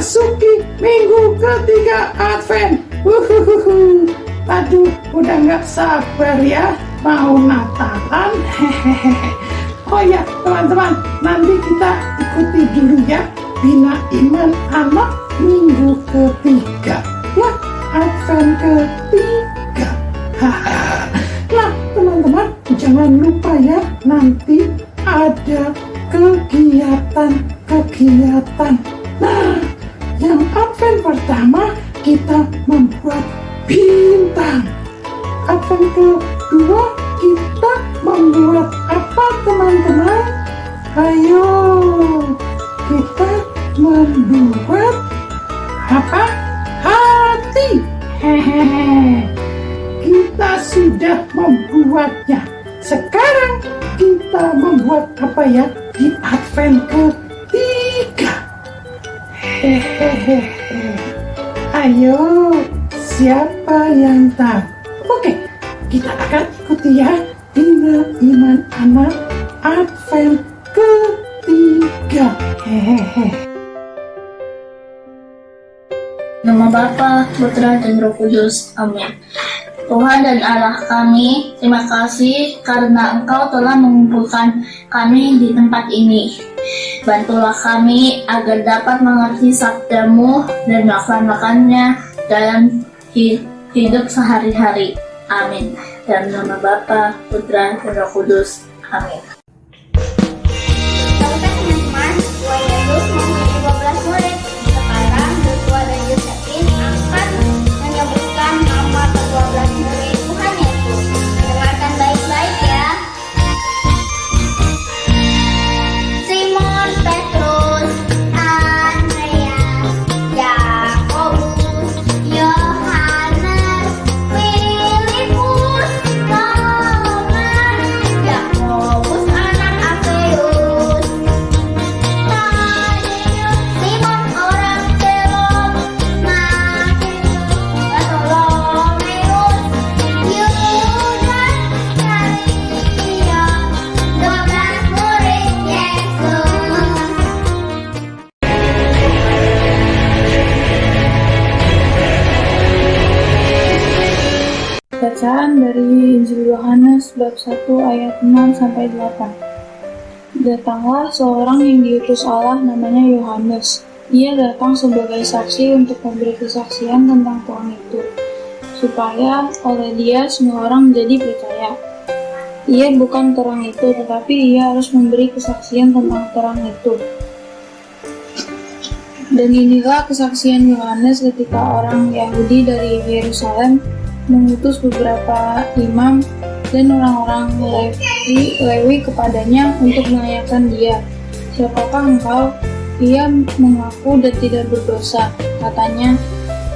memasuki minggu ketiga Advent. Aduh, udah nggak sabar ya mau Natalan. Oh ya teman-teman, nanti kita ikuti dulu ya Bina Iman Anak minggu ketiga ya, Advent ketiga. Nah teman-teman, jangan lupa ya, nanti ada kegiatan. Nah, yang Advent pertama kita membuat bintang. Advent kedua kita membuat apa teman-teman? Ayo kita membuat apa? Hati. Hehehe. Kita sudah membuatnya. Sekarang kita membuat apa ya di Advent ketiga? Hehehe. Ayo, siapa yang tahu? Oke, kita akan ikuti ya Bina Iman Anak Advent ketiga. Hehehe. Nama Bapa, Putra, dan Roh Kudus. Amin. Tuhan dan Allah kami, terima kasih karena Engkau telah mengumpulkan kami di tempat ini. Bantulah kami agar dapat mengerti sabda-Mu dan melaksanakannya dalam hidup sehari-hari. Amin. Dalam nama Bapa, Putra, dan Roh Kudus. Amin. Tahukah teman-teman, bahwa Yesus memiliki 12 murid. Sekarang Joshua dan Josephine akan menyebutkan nama ke-12 murid Tuhan Yesus. Dengarkan baik-baik ya. Simon Petrus, Andreas, Yakobus, Yohanes, Filipus, Thomas, Yakobus anak Alfeus, Tadeus, Simon orang Zelot, Matius, Bartolomeus, Yudas Iskariot, 12 murid Yesus. Bacaan dari Injil Yohanes bab 1 ayat 6-8. Datanglah seorang yang diutus Allah namanya Yohanes. Ia datang sebagai saksi untuk memberi kesaksian tentang Tuhan itu, supaya oleh dia semua orang menjadi percaya. Ia bukan terang itu, tetapi ia harus memberi kesaksian tentang terang itu. Dan inilah kesaksian Yohanes ketika orang Yahudi dari Yerusalem mengutus beberapa imam dan orang-orang Lewi kepadanya untuk menanyakan dia, "Siapakah engkau?" Ia mengaku dan tidak berdosa. Katanya,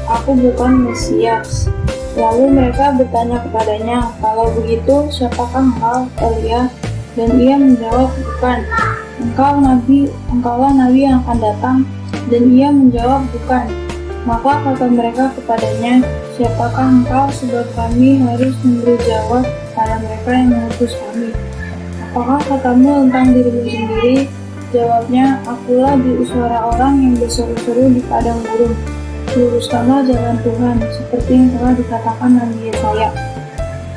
"Aku bukan Mesias." Lalu mereka bertanya kepadanya, "Kalau begitu, siapakah engkau, Elia?" Dan ia menjawab, "Bukan." Engkaulah nabi yang akan datang." Dan ia menjawab, "Bukan." Maka kata mereka kepadanya, "Siapakah engkau, sebab kami harus memberi jawab pada mereka yang mengutus kami? Apakah katamu tentang dirimu sendiri?" Jawabnya, "Akulah suara orang yang berseru-seru di padang gurun. Luruskanlah jalan Tuhan, seperti yang telah dikatakan Nabi Yesaya."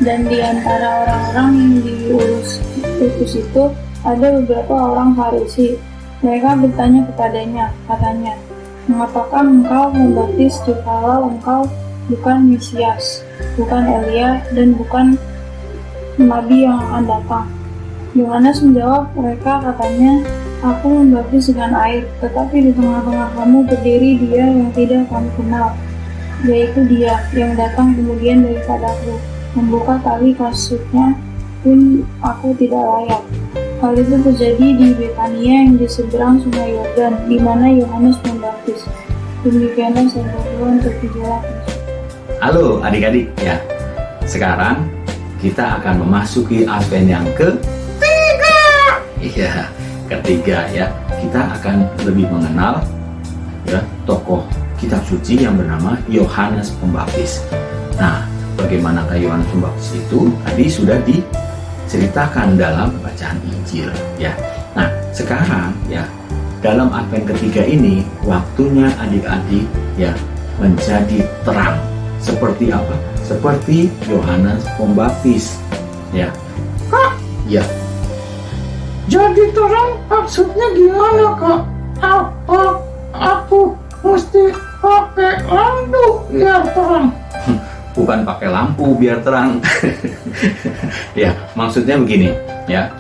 Dan di antara orang-orang yang diutus itu ada beberapa orang Farisi. Mereka bertanya kepadanya, katanya, "Mengapakah engkau membaptis jikalau engkau bukan Mesias, bukan Elia, dan bukan Nabi yang akan datang?" Yohanes menjawab mereka, katanya, "Aku membaptis dengan air, tetapi di tengah-tengah kamu berdiri Dia yang tidak kamu kenal, yaitu Dia yang datang kemudian daripadaku. Membuka tali kasutnya pun aku tidak layak." Hal itu terjadi di Betania yang di seberang sungai Yordan, di mana Yohanes membaptis. Demikianlah sabda Tuhan untuk dijelaskan. Halo adik-adik ya. Sekarang kita akan memasuki Advent yang ketiga. Iya, ketiga ya. Kita akan lebih mengenal ya tokoh kitab suci yang bernama Yohanes Pembaptis. Nah, bagaimanakah Yohanes Pembaptis itu? Tadi sudah diceritakan dalam bacaan Injil ya. Nah, sekarang ya dalam Advent ketiga ini waktunya adik-adik ya menjadi terang. Seperti apa? Seperti Yohanes Pembaptis. Ya. Kak, Ya. jadi terang maksudnya gimana, Kak? Apa aku mesti pakai lampu biar terang? Bukan pakai lampu biar terang. Ya, maksudnya begini, ya.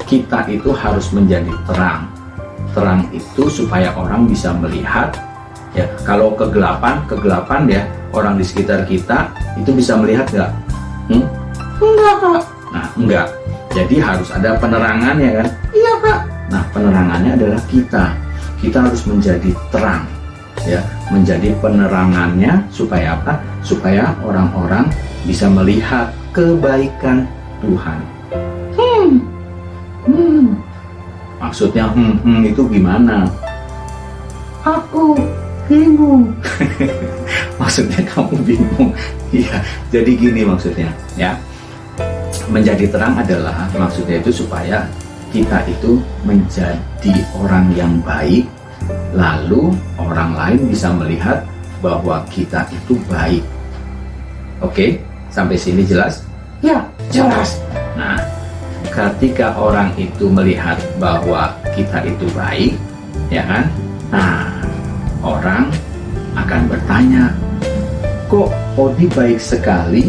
Kita itu harus menjadi terang. Terang itu supaya orang bisa melihat. Ya, kalau kegelapan ya, orang di sekitar kita itu bisa melihat nggak? Enggak, Kak. Nah, enggak. Jadi harus ada penerangan ya kan? Iya, Kak. Nah, penerangannya adalah kita. Kita harus menjadi terang. Ya, menjadi penerangannya supaya apa? Supaya orang-orang bisa melihat kebaikan Tuhan. Maksudnya itu gimana? Aku bingung. Maksudnya kamu bingung. Iya, jadi gini maksudnya, ya. Menjadi terang adalah maksudnya itu supaya kita itu menjadi orang yang baik, lalu orang lain bisa melihat bahwa kita itu baik. Oke, sampai sini jelas? Ya, jelas. Nah, ketika orang itu melihat bahwa kita itu baik, ya kan? Nah, orang akan bertanya, kok Odi baik sekali?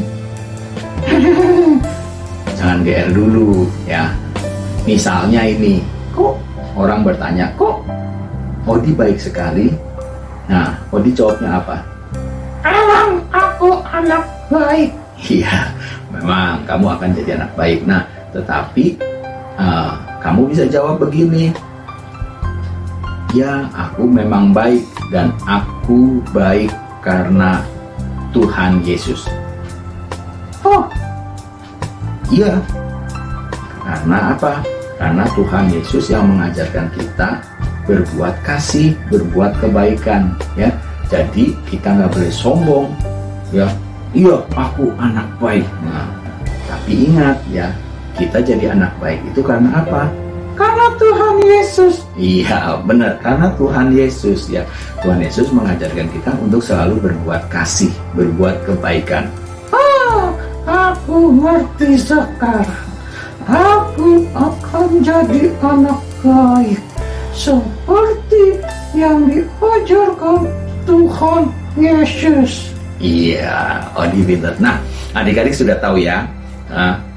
Jangan GR dulu, ya. Misalnya ini, kok orang bertanya, kok Odi baik sekali? Nah, Odi jawabnya apa? Emang aku anak baik. Iya, memang kamu akan jadi anak baik. Nah, tetapi kamu bisa jawab begini. Ya, aku memang baik dan aku baik karena Tuhan Yesus. Oh, Iya. Karena apa? Karena Tuhan Yesus yang mengajarkan kita berbuat kasih, berbuat kebaikan, ya. Jadi kita nggak boleh sombong, ya. Iya, aku anak baik. Nah, tapi ingat ya, kita jadi anak baik itu karena apa? karena Tuhan Yesus. Iya, benar. Karena Tuhan Yesus, ya. Tuhan Yesus mengajarkan kita untuk selalu berbuat kasih, berbuat kebaikan. Aku ngerti sekarang. Aku akan jadi anak baik seperti yang diajarkan Tuhan Yesus. Iya, Odi pinter. Nah, adik-adik sudah tahu ya,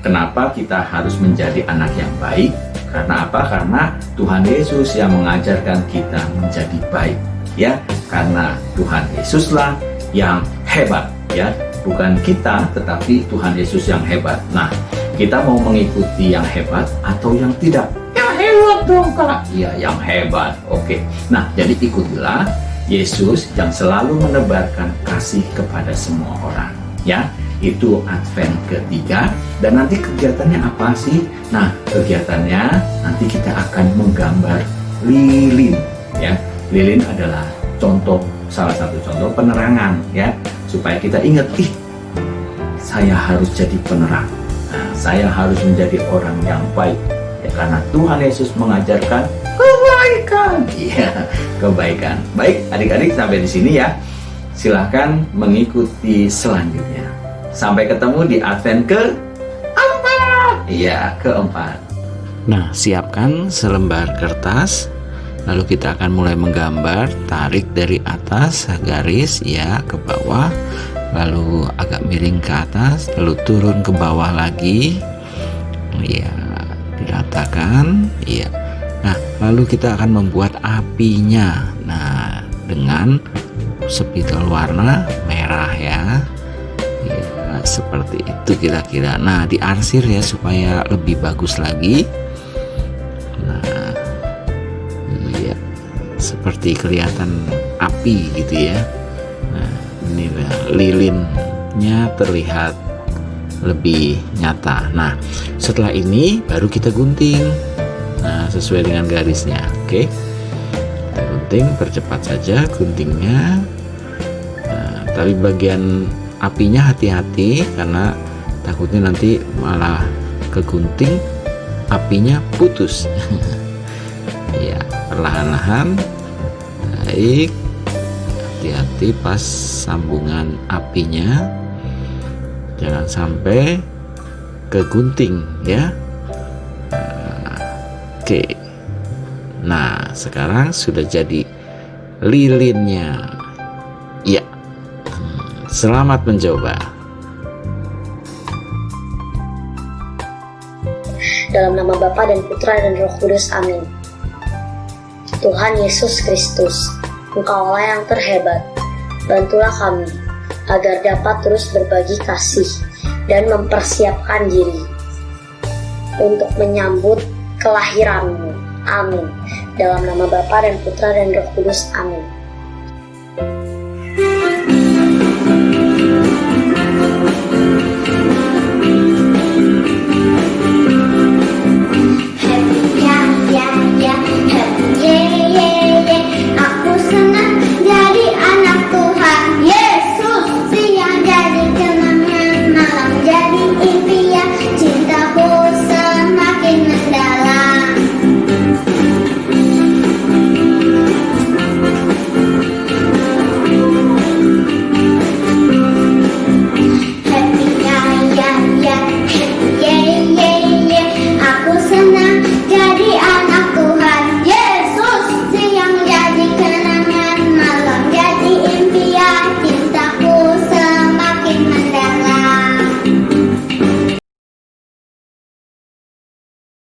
kenapa kita harus menjadi anak yang baik? Karena apa? Karena Tuhan Yesus yang mengajarkan kita menjadi baik. Ya, karena Tuhan Yesuslah yang hebat, ya. Bukan kita, tetapi Tuhan Yesus yang hebat. Nah, kita mau mengikuti yang hebat atau yang tidak? Yang hebat dong, Kak. Iya, yang hebat. Oke. Nah, jadi ikutilah Yesus yang selalu menebarkan kasih kepada semua orang. Ya, itu Advent ketiga. Dan nanti kegiatannya apa sih? Nah, kegiatannya nanti kita akan menggambar lilin. Ya, lilin adalah salah satu contoh penerangan, ya, supaya kita ingat, saya harus jadi penerang. Nah, saya harus menjadi orang yang baik, ya, karena Tuhan Yesus mengajarkan kebaikan. Iya, kebaikan. Baik, adik-adik sampai di sini ya. Silahkan mengikuti selanjutnya. Sampai ketemu di Advent keempat. Iya, keempat. Nah, siapkan selembar kertas. Lalu kita akan mulai menggambar, tarik dari atas garis ya ke bawah, lalu agak miring ke atas, lalu turun ke bawah lagi, ya, diratakan, ya. Nah, lalu kita akan membuat apinya, nah, dengan spidol warna merah ya, seperti itu kira-kira. Nah, diarsir ya supaya lebih bagus lagi. Seperti kelihatan api gitu ya. Nah, ini lilinnya terlihat lebih nyata. Nah, setelah ini baru kita gunting. Nah, sesuai dengan garisnya. Oke. Kita gunting, percepat saja guntingnya. Nah, tapi bagian apinya hati-hati karena takutnya nanti malah kegunting apinya putus. perlahan-lahan. Baik, hati-hati pas sambungan apinya, jangan sampai kegunting ya. Oke, nah sekarang sudah jadi lilinnya. Ya, selamat mencoba. Dalam nama Bapa dan Putra dan Roh Kudus, amin. Tuhan Yesus Kristus, Engkaulah yang terhebat. Bantulah kami agar dapat terus berbagi kasih dan mempersiapkan diri untuk menyambut kelahiran-Mu. Amin. Dalam nama Bapa dan Putra dan Roh Kudus, amin.